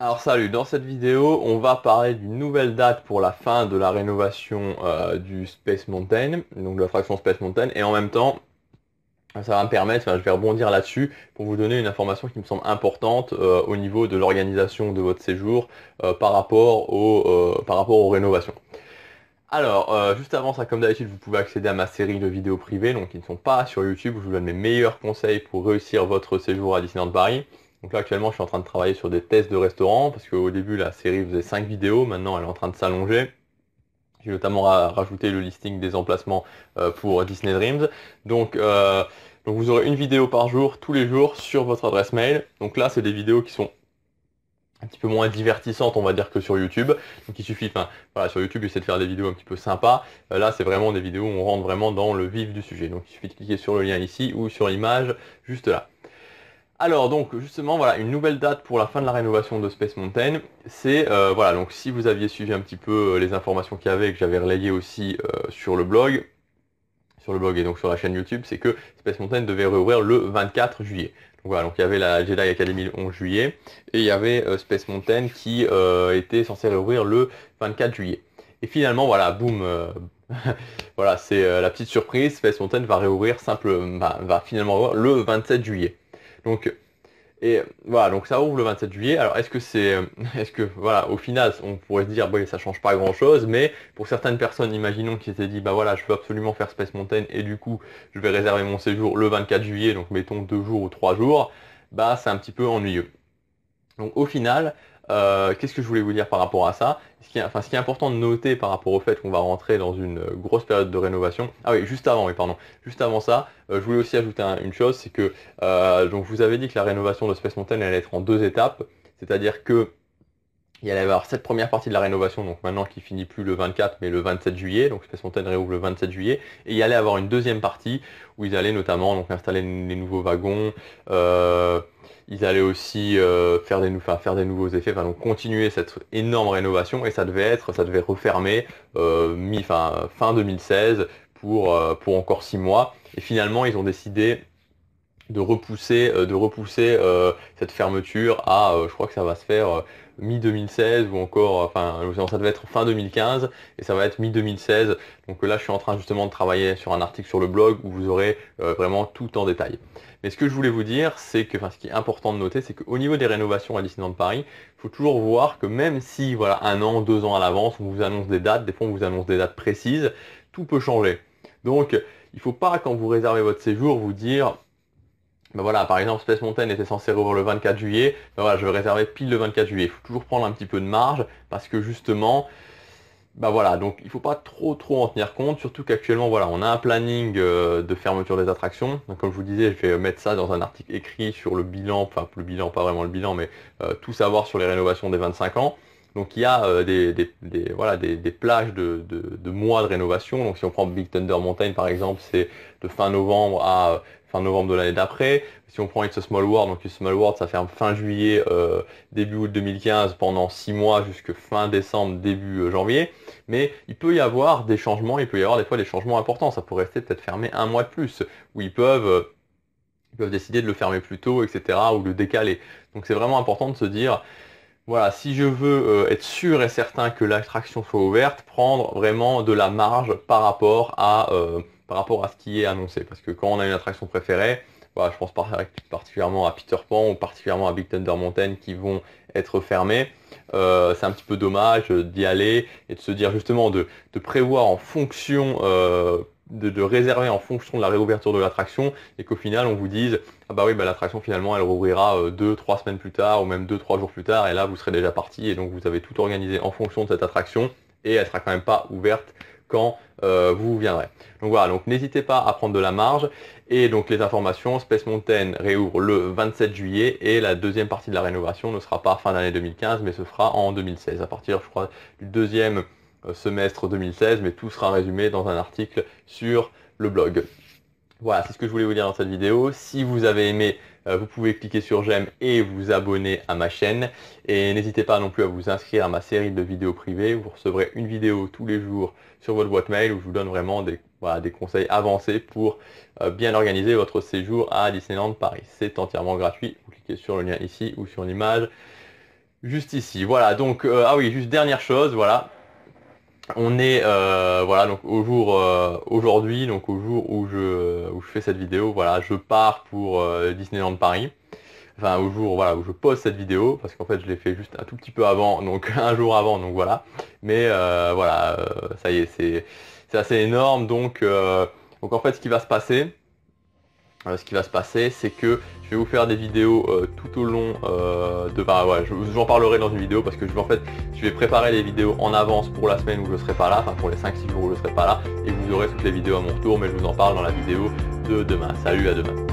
Alors salut, dans cette vidéo, on va parler d'une nouvelle date pour la fin de la rénovation du Space Mountain, donc de l'attraction Space Mountain, et en même temps, ça va me permettre, enfin, je vais rebondir là-dessus pour vous donner une information qui me semble importante au niveau de l'organisation de votre séjour par rapport aux rénovations. Alors, juste avant ça, comme d'habitude, vous pouvez accéder à ma série de vidéos privées, donc qui ne sont pas sur YouTube, où je vous donne mes meilleurs conseils pour réussir votre séjour à Disneyland Paris. Donc là, actuellement, je suis en train de travailler sur des tests de restaurants, parce qu'au début, la série faisait 5 vidéos, maintenant elle est en train de s'allonger. J'ai notamment rajouté le listing des emplacements pour Disney Dreams. Donc, euh, donc vous aurez une vidéo par jour, tous les jours, sur votre adresse mail. Donc là, c'est des vidéos qui sont un petit peu moins divertissante on va dire que sur YouTube. Donc il suffit, enfin voilà, sur YouTube j'essaie de faire des vidéos un petit peu sympas. Là c'est vraiment des vidéos où on rentre vraiment dans le vif du sujet. Donc il suffit de cliquer sur le lien ici ou sur l'image juste là. Alors donc justement voilà une nouvelle date pour la fin de la rénovation de Space Mountain. C'est voilà, donc si vous aviez suivi un petit peu les informations qu'il y avait et que j'avais relayé aussi sur le blog et donc sur la chaîne YouTube, c'est que Space Mountain devait rouvrir le 24 juillet. Donc voilà, donc il y avait la Jedi Academy le 11 juillet et il y avait Space Mountain qui était censé rouvrir le 24 juillet. Et finalement, voilà, boum, voilà, c'est la petite surprise, Space Mountain va réouvrir va finalement rouvrir le 27 juillet. Donc et voilà, donc ça ouvre le 27 juillet. Alors est-ce que est-ce que voilà, au final, on pourrait se dire, bon, ça change pas grand-chose, mais pour certaines personnes, imaginons qui s'étaient dit, bah voilà, je veux absolument faire Space Mountain et du coup, je vais réserver mon séjour le 24 juillet, donc mettons 2 jours ou 3 jours, bah c'est un petit peu ennuyeux. Donc au final, qu'est-ce que je voulais vous dire par rapport à ça? Ce qui est important de noter par rapport au fait qu'on va rentrer dans une grosse période de rénovation. Ah oui, juste avant, oui, pardon. Juste avant ça, je voulais aussi ajouter une chose, c'est que donc je vous avais dit que la rénovation de Space Mountain allait être en 2 étapes, c'est-à-dire que il y allait y avoir cette première partie de la rénovation, donc maintenant qui finit plus le 24 mais le 27 juillet, donc Space Mountain réouvre le 27 juillet, et il y allait avoir une deuxième partie où ils allaient notamment donc installer les nouveaux wagons, ils allaient aussi faire des nouveaux effets, enfin donc continuer cette énorme rénovation et ça devait refermer fin 2016 pour encore 6 mois. Et finalement ils ont décidé de repousser cette fermeture à, je crois que ça va se faire mi-2016 ou encore, ça devait être fin 2015 et ça va être mi-2016. Donc là, je suis en train justement de travailler sur un article sur le blog où vous aurez vraiment tout en détail. Mais ce que je voulais vous dire, c'est que, ce qui est important de noter, c'est qu'au niveau des rénovations à Disneyland Paris, il faut toujours voir que même si, voilà, 1 an, 2 ans à l'avance, on vous annonce des dates, des fois on vous annonce des dates précises, tout peut changer. Donc, il ne faut pas, quand vous réservez votre séjour, vous dire, ben voilà, par exemple, Space Mountain était censé rouvrir le 24 juillet. Ben voilà, je vais réserver pile le 24 juillet. Il faut toujours prendre un petit peu de marge parce que justement, ben voilà, donc il ne faut pas trop en tenir compte, surtout qu'actuellement, voilà, on a un planning de fermeture des attractions. Donc, comme je vous disais, je vais mettre ça dans un article écrit sur le bilan, enfin le bilan, pas vraiment le bilan, mais tout savoir sur les rénovations des 25 ans. Donc il y a voilà, des plages de mois de rénovation. Donc si on prend Big Thunder Mountain par exemple, c'est de fin novembre à fin novembre de l'année d'après. Si on prend It's a Small World, donc It's a Small World, ça ferme fin juillet, début août 2015 pendant 6 mois jusque fin décembre, début janvier. Mais il peut y avoir des changements, il peut y avoir des fois des changements importants. Ça pourrait rester peut-être fermé un mois de plus, où ils peuvent décider de le fermer plus tôt, etc., ou de le décaler. Donc c'est vraiment important de se dire, voilà, si je veux être sûr et certain que l'attraction soit ouverte, prendre vraiment de la marge par rapport à ce qui est annoncé. Parce que quand on a une attraction préférée, voilà, je pense particulièrement à Peter Pan ou particulièrement à Big Thunder Mountain qui vont être fermés. C'est un petit peu dommage d'y aller et de se dire justement de prévoir en fonction, de réserver en fonction de la réouverture de l'attraction et qu'au final on vous dise ah bah oui, bah l'attraction finalement elle rouvrira 2, 3 semaines plus tard ou même 2, 3 jours plus tard et là vous serez déjà parti et donc vous avez tout organisé en fonction de cette attraction et elle sera quand même pas ouverte quand vous viendrez. Donc voilà, donc n'hésitez pas à prendre de la marge et donc les informations, Space Mountain réouvre le 27 juillet et la deuxième partie de la rénovation ne sera pas fin d'année 2015 mais se fera en 2016 à partir je crois du deuxième semestre 2016 mais tout sera résumé dans un article sur le blog. Voilà, c'est ce que je voulais vous dire dans cette vidéo. Si vous avez aimé, vous pouvez cliquer sur j'aime et vous abonner à ma chaîne. Et n'hésitez pas non plus à vous inscrire à ma série de vidéos privées. Vous recevrez une vidéo tous les jours sur votre boîte mail où je vous donne vraiment des conseils avancés pour bien organiser votre séjour à Disneyland Paris. C'est entièrement gratuit. Vous cliquez sur le lien ici ou sur l'image juste ici. Voilà, donc, ah oui, juste dernière chose, voilà. On est voilà donc au jour aujourd'hui, donc au jour où je fais cette vidéo, voilà, je pars pour Disneyland Paris. Enfin au jour voilà où je poste cette vidéo, parce qu'en fait je l'ai fait juste un tout petit peu avant, donc un jour avant, donc voilà. Mais voilà, ça y est, c'est assez énorme, donc en fait ce qui va se passer, c'est que je vais vous faire des vidéos tout au long bah, ouais, j'en parlerai dans une vidéo parce que je vais préparer les vidéos en avance pour la semaine où je ne serai pas là, enfin pour les 5-6 jours où je ne serai pas là, et vous aurez toutes les vidéos à mon retour, mais je vous en parle dans la vidéo de demain. Salut, à demain.